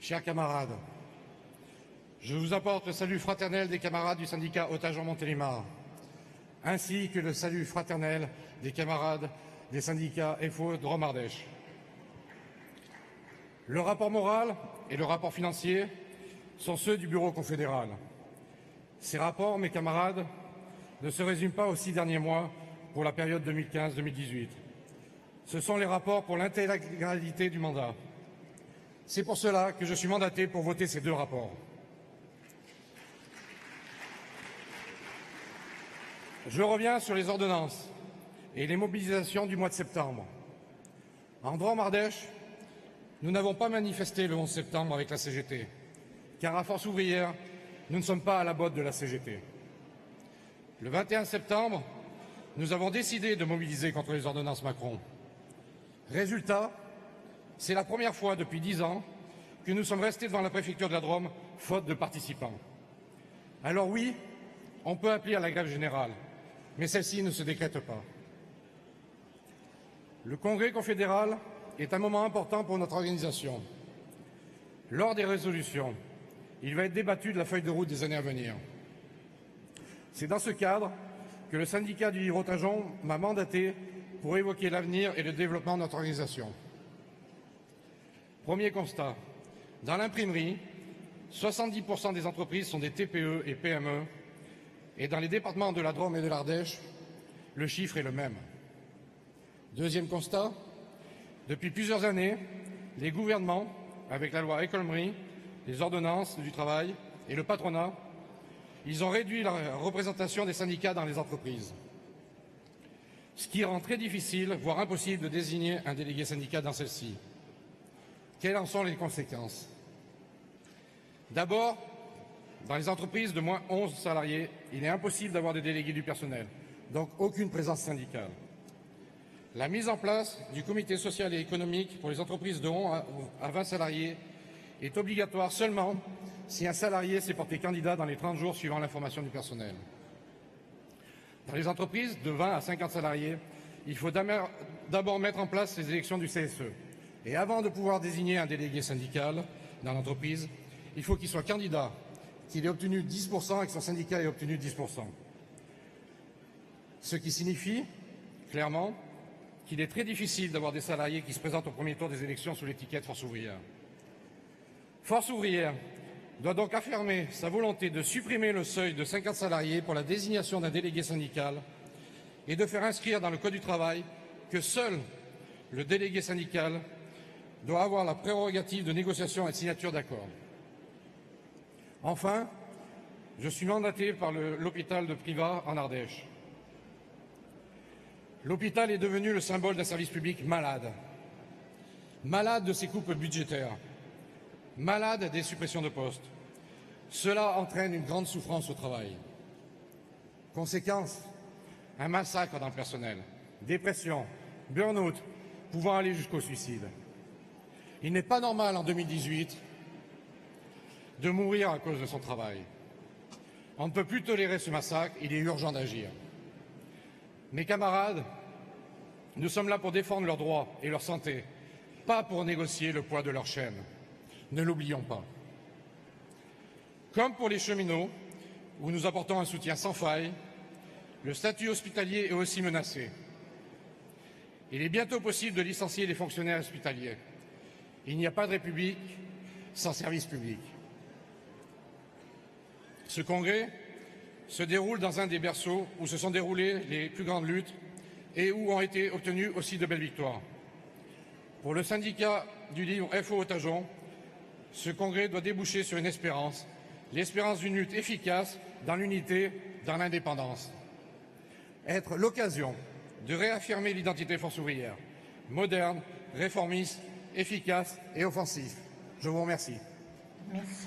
Chers camarades, je vous apporte le salut fraternel des camarades du syndicat Otajon-Montélimar, ainsi que le salut fraternel des camarades des syndicats FO Drôme Ardèche. Le rapport moral et le rapport financier sont ceux du Bureau confédéral. Ces rapports, mes camarades, ne se résument pas aux 6 derniers mois pour la période 2015-2018. Ce sont les rapports pour l'intégralité du mandat. C'est pour cela que je suis mandaté pour voter ces deux rapports. Je reviens sur les ordonnances et les mobilisations du mois de septembre. En Drôme Ardèche, nous n'avons pas manifesté le 11 septembre avec la CGT, car à Force ouvrière, nous ne sommes pas à la botte de la CGT. Le 21 septembre, nous avons décidé de mobiliser contre les ordonnances Macron. Résultat, c'est la première fois depuis 10 ans que nous sommes restés devant la préfecture de la Drôme, faute de participants. Alors oui, on peut appeler à la grève générale, mais celle-ci ne se décrète pas. Le Congrès confédéral est un moment important pour notre organisation. Lors des résolutions, il va être débattu de la feuille de route des années à venir. C'est dans ce cadre que le syndicat du Livre-Otajon m'a mandaté pour évoquer l'avenir et le développement de notre organisation. Premier constat, dans l'imprimerie, 70% des entreprises sont des TPE et PME, et dans les départements de la Drôme et de l'Ardèche, le chiffre est le même. Deuxième constat, depuis plusieurs années, les gouvernements, avec la loi El Khomri, les ordonnances du travail et le patronat, ils ont réduit la représentation des syndicats dans les entreprises, ce qui rend très difficile, voire impossible, de désigner un délégué syndicat dans celle-ci. Quelles en sont les conséquences? D'abord, dans les entreprises de moins 11 salariés, il est impossible d'avoir des délégués du personnel, donc aucune présence syndicale. La mise en place du comité social et économique pour les entreprises de 11 à 20 salariés est obligatoire seulement si un salarié s'est porté candidat dans les 30 jours suivant l'information du personnel. Dans les entreprises de 20 à 50 salariés, il faut d'abord mettre en place les élections du CSE. Et avant de pouvoir désigner un délégué syndical dans l'entreprise, il faut qu'il soit candidat, qu'il ait obtenu 10% et que son syndicat ait obtenu 10%. Ce qui signifie, clairement, qu'il est très difficile d'avoir des salariés qui se présentent au premier tour des élections sous l'étiquette Force ouvrière. Force ouvrière doit donc affirmer sa volonté de supprimer le seuil de 50 salariés pour la désignation d'un délégué syndical et de faire inscrire dans le Code du travail que seul le délégué syndical doit avoir la prérogative de négociation et de signature d'accords. Enfin, je suis mandaté par l'hôpital de Privas en Ardèche. L'hôpital est devenu le symbole d'un service public malade. Malade de ses coupes budgétaires. Malade des suppressions de postes. Cela entraîne une grande souffrance au travail. Conséquence, un massacre dans le personnel, dépression, burn-out, pouvant aller jusqu'au suicide. Il n'est pas normal en 2018 de mourir à cause de son travail. On ne peut plus tolérer ce massacre, il est urgent d'agir. Mes camarades, nous sommes là pour défendre leurs droits et leur santé, pas pour négocier le poids de leur chaîne. Ne l'oublions pas. Comme pour les cheminots, où nous apportons un soutien sans faille, le statut hospitalier est aussi menacé. Il est bientôt possible de licencier les fonctionnaires hospitaliers. Il n'y a pas de République sans service public. Ce congrès se déroule dans un des berceaux où se sont déroulées les plus grandes luttes et où ont été obtenues aussi de belles victoires. Pour le syndicat du livre FO Otajon, ce congrès doit déboucher sur une espérance, l'espérance d'une lutte efficace dans l'unité, dans l'indépendance. Être l'occasion de réaffirmer l'identité Force ouvrière, moderne, réformiste, efficace et offensif. Je vous remercie. Merci.